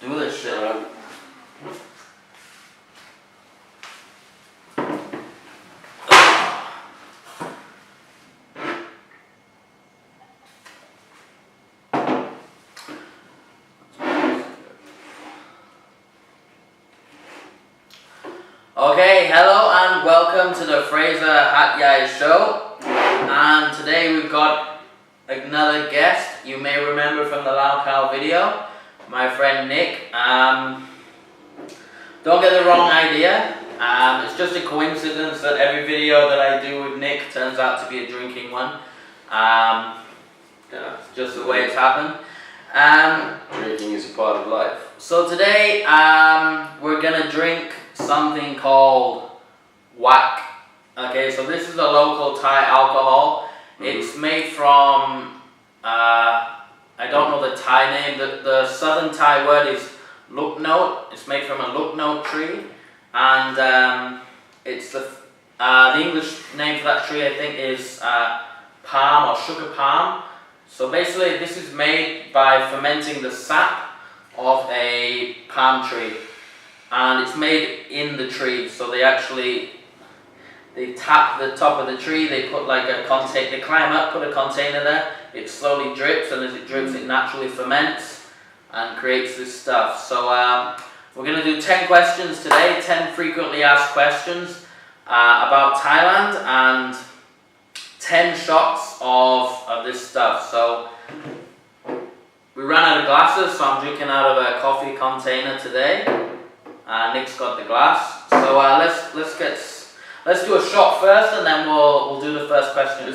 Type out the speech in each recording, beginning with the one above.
do this shit. Okay, hello and welcome to the Fraser Hatyai show. And today we've got another guest. You may remember from the Lao Cow video, my friend Nick. Don't get the wrong idea. It's just a coincidence that every video that I do with Nick turns out to be a drinking one. It's just the way it's happened. Drinking is a part of life. So today we're gonna drink something called Wak. Okay, so this is a local Thai alcohol. It's made from I don't know the Thai name. The southern Thai word is luk note. It's made from a luk note tree, and it's the English name for that tree I think is palm or sugar palm. So basically, this is made by fermenting the sap of a palm tree, and it's made in the tree. So they tap the top of the tree. They put like a container. They climb up, put a container there. It slowly drips, and as it drips, it naturally ferments and creates this stuff. So we're gonna do 10 questions today. 10 frequently asked questions about Thailand, and 10 shots of this stuff. So we ran out of glasses, so I'm drinking out of a coffee container today. Nick's got the glass. So let's do a shot first, and then we'll do the first question.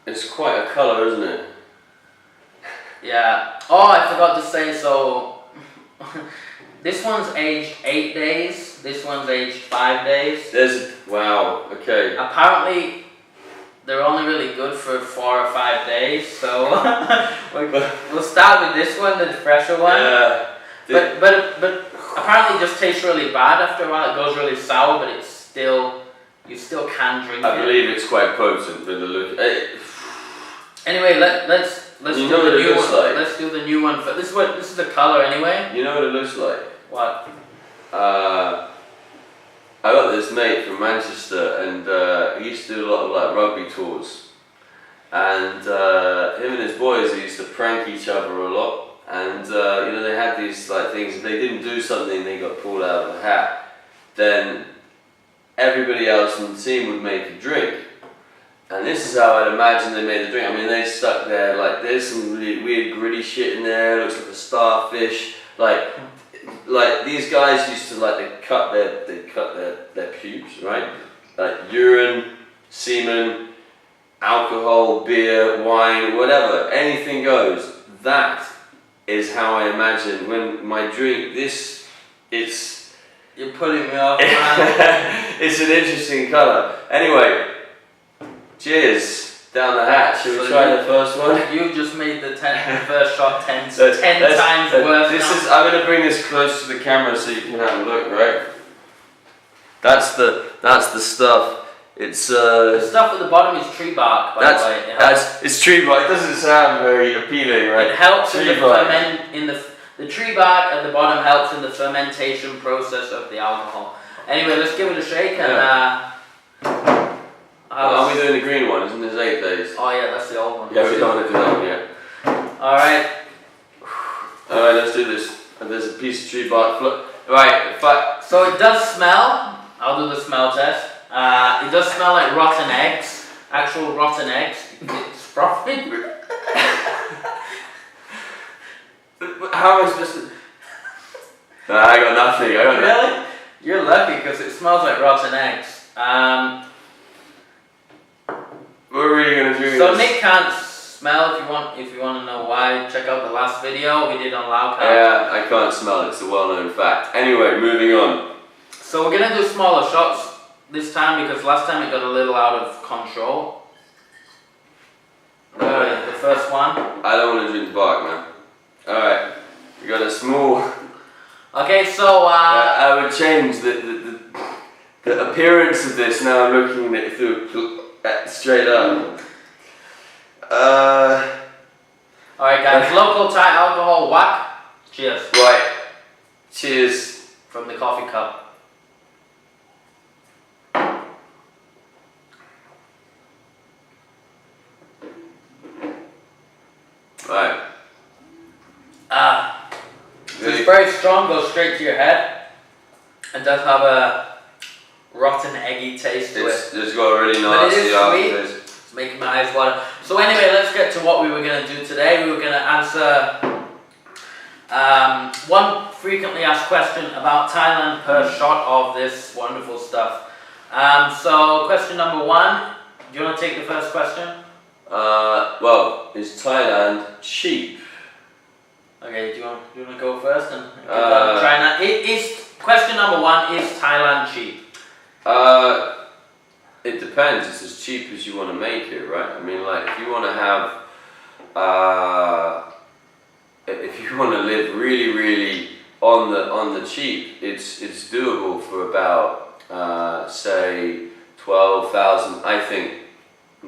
It's quite a colour, isn't it? Yeah. Oh, I forgot to say. So this one's aged 8 days. This one's aged 5 days. Wow. Okay. Apparently, they're only really good for 4 or 5 days. So we'll start with this one, the fresher one. Yeah. But apparently, it just tastes really bad after a while. It goes really sour, but you still can drink it. I believe it's quite potent with the look. Anyway, let's do You know the what it new looks one. like? Let's do the new one. This is the color anyway. You know what it looks like? What? I got this mate from Manchester, and he used to do a lot of like rugby tours, and him and his boys used to prank each other a lot. And they had these like things. If they didn't do something, they got pulled out of the hat. Then everybody else in the team would make a drink, and this is how I'd imagine they made the drink. I mean, they stuck there like there's some really weird gritty shit in there. Looks like a starfish. Like these guys used to they cut their pubes, right? Like urine, semen, alcohol, beer, wine, whatever, anything goes. That is how I imagine when my drink. You're putting me off, man. It's an interesting colour. Anyway, cheers down the hatch. Shall we try the first one? You've just made the first shot 10 times worse. I'm going to bring this close to the camera so you can have a look. Right. That's the stuff. It's the stuff at the bottom is tree bark. By the way, it's tree bark. It doesn't sound very appealing, right? It helps the tree bark at the bottom helps in the fermentation process of the alcohol. Anyway, let's give it a shake and. Are we doing the green one? Isn't this 8 days? Oh yeah, that's the old one. Yeah, we don't want to do that one yet. All right. Let's do this. And there's a piece of tree bark. Right. So it does smell. I'll do the smell test. It does smell like rotten eggs. Actual rotten eggs. It's frothy. How am I supposed to? No, I got nothing. Really? You're lucky because it smells like rotten eggs. We're really gonna do So this. Nick can't smell. If you want to know why, check out the last video we did on Lao Cow. Yeah, I can't smell it. It's a well-known fact. Anyway, moving on. So we're gonna do smaller shots this time because last time it got a little out of control. The first one. I don't want to drink the bark, man. Alright, we got a small. Okay, so I would change the appearance of this now. I'm looking at it through straight up. Alright guys, local Thai alcohol Wak. Cheers. Right. Cheers. From the coffee cup. Right. It's very strong, goes straight to your head. It does have a rotten, eggy taste to it. It's got a really But it nasty is aftertaste. sweet. It's making my eyes water. So anyway, let's get to what we were going to do today. We were going to answer one frequently asked question about Thailand per shot of this wonderful stuff. So question number 1. Do you want to take the first question? Well, is Thailand cheap? Okay, do you want to go first and try that? Question number 1, is Thailand cheap? It depends. It's as cheap as you want to make it, right? I mean, like, if you want to have, if you want to live really, really on the cheap, it's doable for about, say, 12,000. I think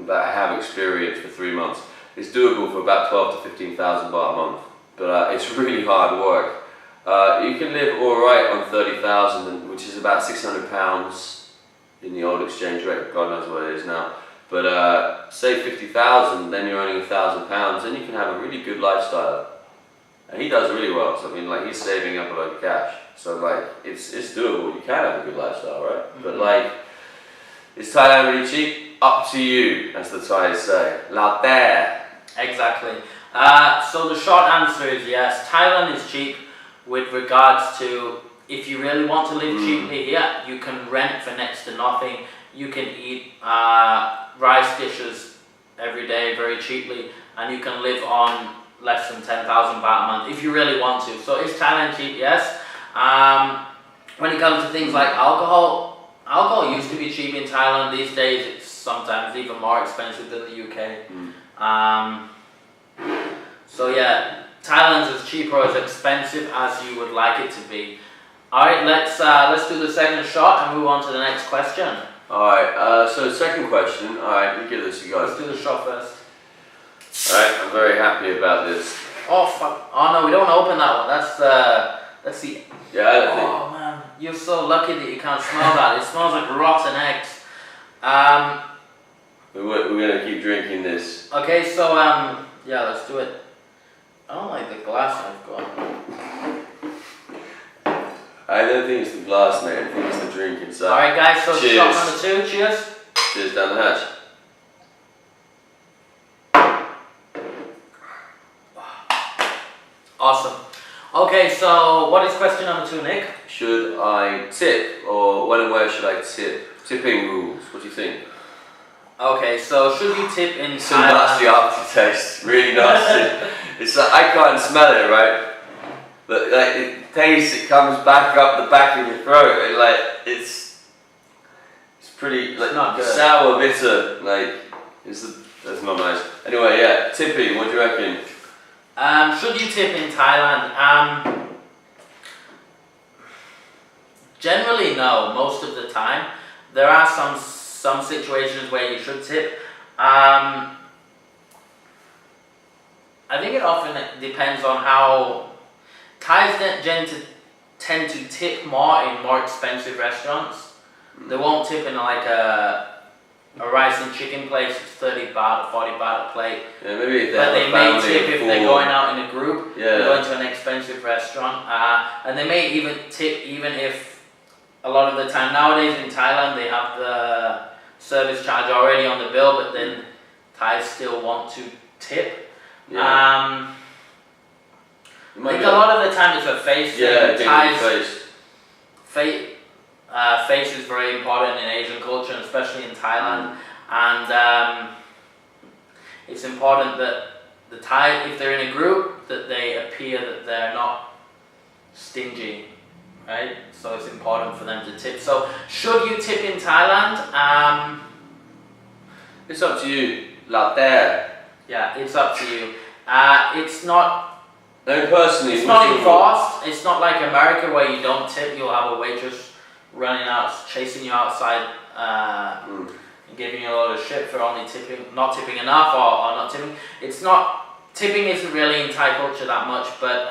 that I have experience for 3 months. It's doable for about 12 to 15,000 baht a month, but it's really hard work. You can live all right on 30,000, which is about 600 pounds. In the old exchange rate, God knows what it is now. But say 50,000, then you're earning 1,000 pounds, and you can have a really good lifestyle. And he does really well. So I mean, like, he's saving up a lot of cash. So like, it's doable. You can have a good lifestyle, right? Mm-hmm. But like, is Thailand really cheap? Up to you, as the Thais say. La terre. Exactly. So the short answer is yes. Thailand is cheap with regards to. If you really want to live cheaply here, you can rent for next to nothing. You can eat rice dishes every day very cheaply, and you can live on less than 10,000 baht a month if you really want to. So is Thailand cheap? Yes. When it comes to things like alcohol used to be cheap in Thailand. These days it's sometimes even more expensive than the UK. So yeah, Thailand's as cheap or as expensive as you would like it to be. Alright, let's do the second shot and move on to the next question. Alright, so the second question, alright, we give this a go. Let's do the shot first. Alright, I'm very happy about this. Oh fuck, oh no, we don't open that one, that's the... Yeah, I don't think... Oh man, you're so lucky that you can't smell that, it smells like rotten eggs. We're gonna keep drinking this. Okay, so yeah, let's do it. I don't like the glass I've got. I don't think it's the glass, mate. I think it's the drink inside. Alright guys, so cheers. shot number 2, cheers. Cheers down the hatch. Awesome. Okay, so what is question number 2, Nick? Should I tip, or when and where should I tip? Tipping rules, what do you think? Okay, so should you tip in It's a nasty aftertaste, really nasty. It's like, I can't smell it, right? But like, it tastes, it comes back up the back of your throat, and like, it's pretty, like, not good. Sour, bitter, like, that's not nice. Anyway, yeah, tipping, what do you reckon? Should you tip in Thailand? Generally no, most of the time. There are some situations where you should tip. I think it often depends on how Thais tend to tip more in more expensive restaurants. They won't tip in like a rice and chicken place. It's 30 baht or 40 baht a plate. Yeah, maybe if but they may tip if they're going out in a group. Yeah. They're going to an expensive restaurant, and they may even tip even if a lot of the time nowadays in Thailand they have the service charge already on the bill, but then Thais still want to tip. Yeah. I think a lot of the time it's a face thing. Yeah, Thais, face is very important in Asian culture, and especially in Thailand. And it's important that the Thai, if they're in a group, that they appear that they're not stingy, right? So it's important for them to tip. So should you tip in Thailand? It's up to you. La terre. Yeah, it's up to you. It's not. No, personally, it's not enforced. It's not like America where you don't tip. You'll have a waitress running out, chasing you outside, and giving you a lot of shit for only tipping, not tipping enough, or not tipping. It's not. Tipping isn't really in Thai culture that much, but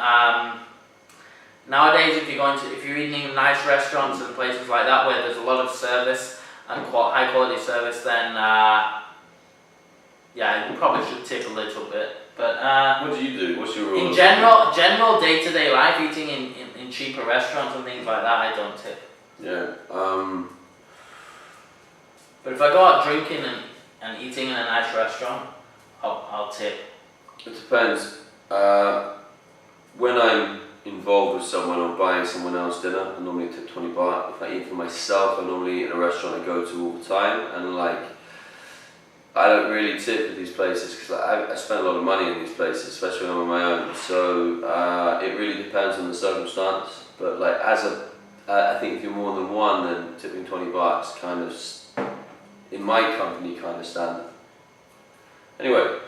nowadays if you're eating in nice restaurants and places like that where there's a lot of service and high quality service, then yeah, you probably should tip a little bit. But what do you do? What's your rule? In general day-to-day life, eating in cheaper restaurants and things like that, I don't tip. Yeah. But if I go out drinking and eating in a nice restaurant, I'll tip. It depends. When I'm involved with someone or buying someone else dinner, I normally tip 20 baht. If I eat for myself, I normally eat in a restaurant I go to all the time, and like I don't really tip at these places because I spend a lot of money in these places, especially when I'm on my own. So it really depends on the circumstance. But like I think if you're more than one, then tipping 20 baht is kind of, in my company, kind of standard. Anyway,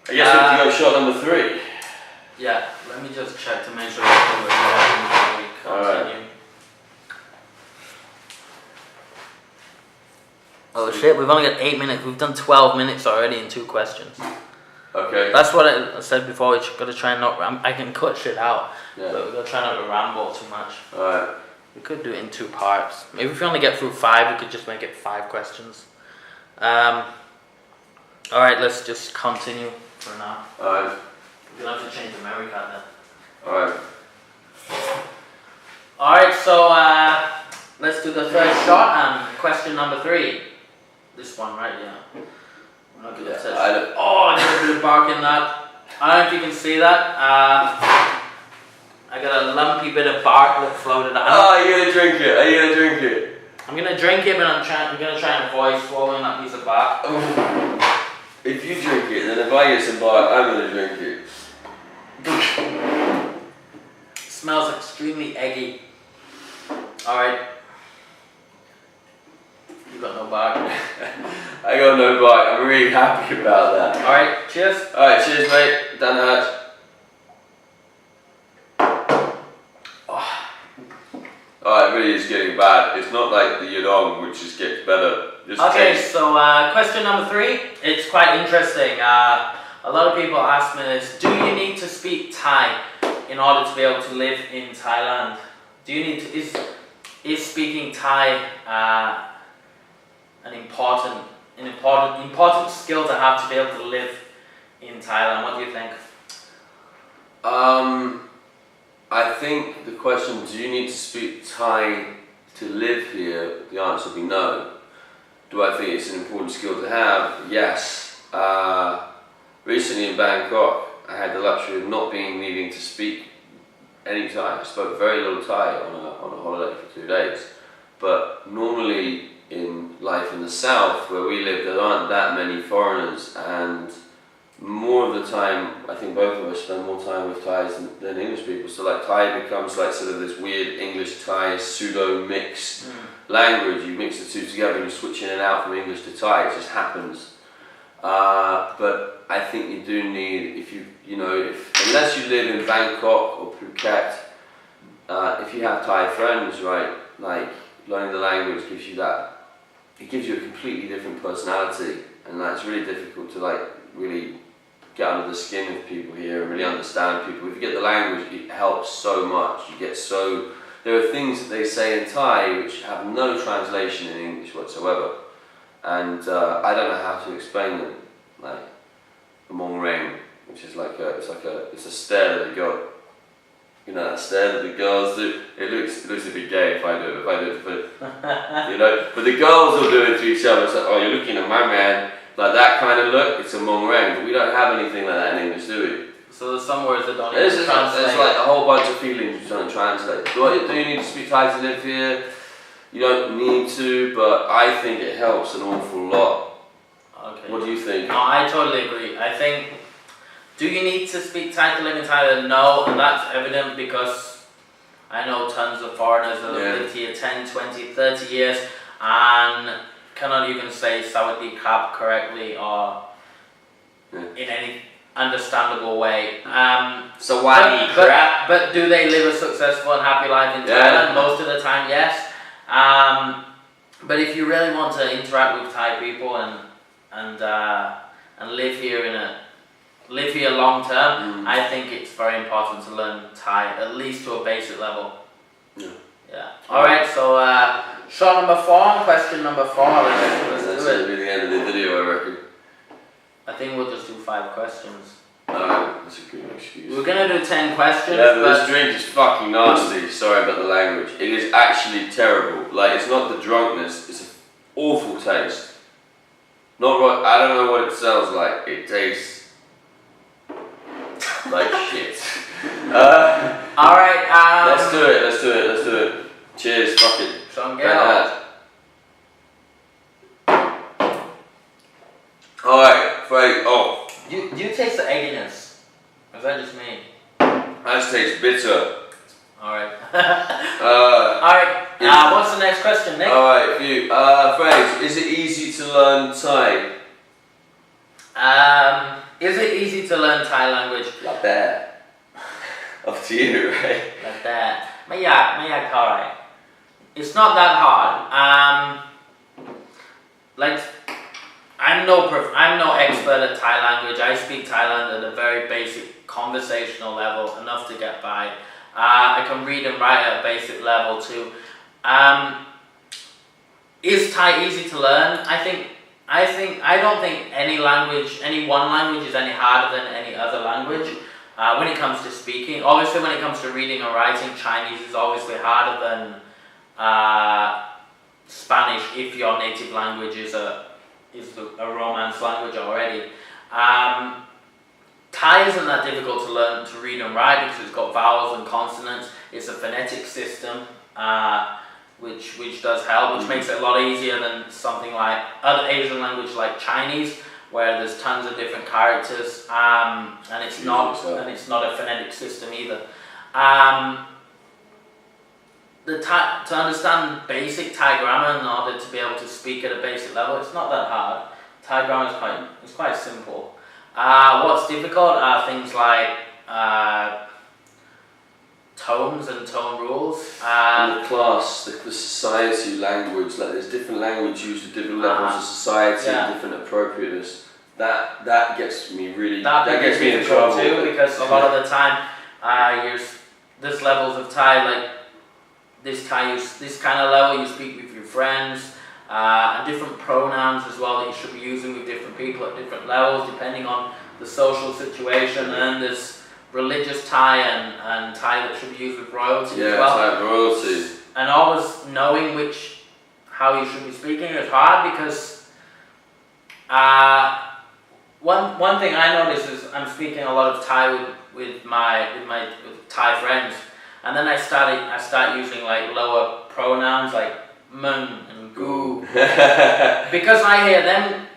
I guess we have to go shot number 3. Yeah, let me just check to make sure we're recording before we continue. Oh shit, we've only got 8 minutes. We've done 12 minutes already in 2 questions. Okay. That's what I said before. We got to try and not I can cut shit out, Yeah. but we've got to try not to ramble too much. Alright. We could do it in 2 parts. Maybe if we only get through 5, we could just make it 5 questions. Alright, let's just continue for now. Alright. We'll have to change the memory card then. Alright. Alright, so let's do the first shot. Question number 3. This one, right? Yeah. I'm not good at this. Oh, I got a bit of bark in that. I don't know if you can see that. I got a lumpy bit of bark that floated out. Oh, are you gonna drink it? Are you gonna drink it? I'm gonna drink it, but I'm gonna try and avoid swallowing that piece of bark. Oh. If you drink it, then if I get some bark, I'm gonna drink it. It smells extremely eggy. Alright. You got no bark. I got no bark. I'm really happy about that. Alright, cheers. Alright, cheers, mate. Dan Hatch. Oh, it really is getting bad. It's not like the Yudong, which just gets better. Just Okay, taste. so question number 3. It's quite interesting. A lot of people ask me this. Do you need to speak Thai in order to be able to live in Thailand? Do you need to, is speaking Thai an important skill to have to be able to live in Thailand? What do you think? I think the question, do you need to speak Thai to live here? The answer would be no. Do I think it's an important skill to have? Yes. Recently in Bangkok, I had the luxury of not needing to speak any Thai. I spoke very little Thai on a holiday for 2 days. But normally in life in the south where we live, there aren't that many foreigners, and more of the time, I think both of us spend more time with Thais than English people. So like Thai becomes like sort of this weird English-Thai pseudo-mixed language. You mix the two together and you switch in and out from English to Thai. It just happens. But I think you do need, unless you live in Bangkok or Phuket, if you have Thai friends, right, like learning the language gives you it gives you a completely different personality, and it's really difficult to like really get under the skin of people here and really understand people. If you get the language, it helps so much. There are things that they say in Thai which have no translation in English whatsoever, and I don't know how to explain them. Like the Mong Reng, which is it's a stare that they got. You know, that stare that the girls do. It looks a bit gay if I do it, but the girls will do it to each other. It's like, oh, you're looking at my man. Like that kind of look, it's a Mong Reng, but we don't have anything like that in English, do we? So there's some words that don't even There's translate. like a whole bunch of feelings you don't translate. Do you need to speak Thai to live here? You don't need to, but I think it helps an awful lot. Okay. What do you think? No, I totally agree. I think, do you need to speak Thai to live in Thailand? No, and that's evident because I know tons of foreigners that have lived here 10, 20, 30 years and cannot even say Sawadee Krap correctly or in any understandable way. Sawadee Krap. But do they live a successful and happy life in Thailand? Most of the time, yes. But if you really want to interact with Thai people and live here in live here long term, I think it's very important to learn Thai at least to a basic level. Yeah. Yeah. All right. So shot number 4, question number 4. Let's That's do it. gonna be the end of the video, I reckon. I think we'll just do 5 questions. That's a good excuse. We're gonna do 10 questions. Yeah, but this drink is fucking nasty. Sorry about the language. It is actually terrible. Like, it's not the drunkenness, it's an awful taste. Not right, I don't know what it smells like. It tastes like shit. Alright, let's do it. Cheers, fuck it. Sean, get out. Alright, Frank, oh. You taste the egginess. Or is that just me? That tastes bitter. Alright. Alright, what's the next question, Nick? Alright, for you. Frank, is it easy to learn Thai? Is it easy to learn Thai language? Like that. Up to you, right? Like that. ไม่อยากเท่าไหร่ It's not that hard. Like I'm no expert at Thai language. I speak Thailand at a very basic conversational level, enough to get by. I can read and write at a basic level too. Is Thai easy to learn? I don't think any one language is any harder than any other language. When it comes to speaking, obviously when it comes to reading and writing, Chinese is obviously harder than Spanish if your native language is a Romance language already. Thai isn't that difficult to learn to read and write because it's got vowels and consonants. It's a phonetic system, which does help, which makes it a lot easier than something like other Asian language like Chinese, where there's tons of different characters, and it's not a phonetic system either. To understand basic Thai grammar in order to be able to speak at a basic level, it's not that hard. Thai grammar is quite simple. What's difficult are things like tones and tone rules. And the class, the society language, like there's different language used at different levels of society and different appropriateness. That gets me really. That gets me in trouble too, because a lot of the time, there's levels of Thai like this kind of level you speak with your friends, and different pronouns as well that you should be using with different people at different levels depending on the social situation. And then there's religious Thai and Thai that should be used with royalty as well. Thai royalty. And always knowing how you should be speaking is hard because one thing I notice is I'm speaking a lot of Thai with Thai friends, and then I start using like lower pronouns like mun and gu because I hear them.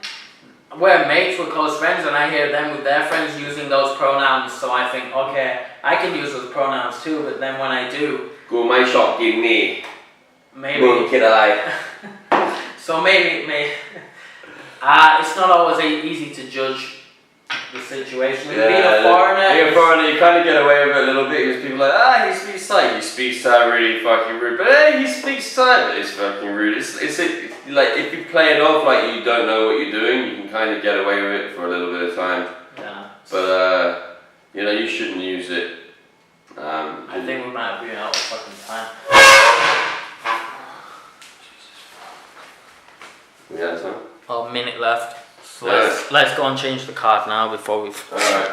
We're mates, we're close friends, and I hear them with their friends using those pronouns, so I think, okay, I can use those pronouns too, but then when I do... กูไม่ชอบกินนี่ Maybe... มึงคิดอะไร So maybe it's not always easy to judge the situation. Being a foreigner... Being a foreigner, you kind of get away with it a little bit, because people are like, he speaks Thai. He speaks Thai really fucking rude, but hey, he speaks Thai, but it's fucking rude. It's like, if you play it off like you don't know what you're doing, you can kind of get away with it for a little bit of time. Yeah. But, you shouldn't use it. I think we might have been out of fucking time. We had time? A minute left. So let's go and change the card now before we... Alright.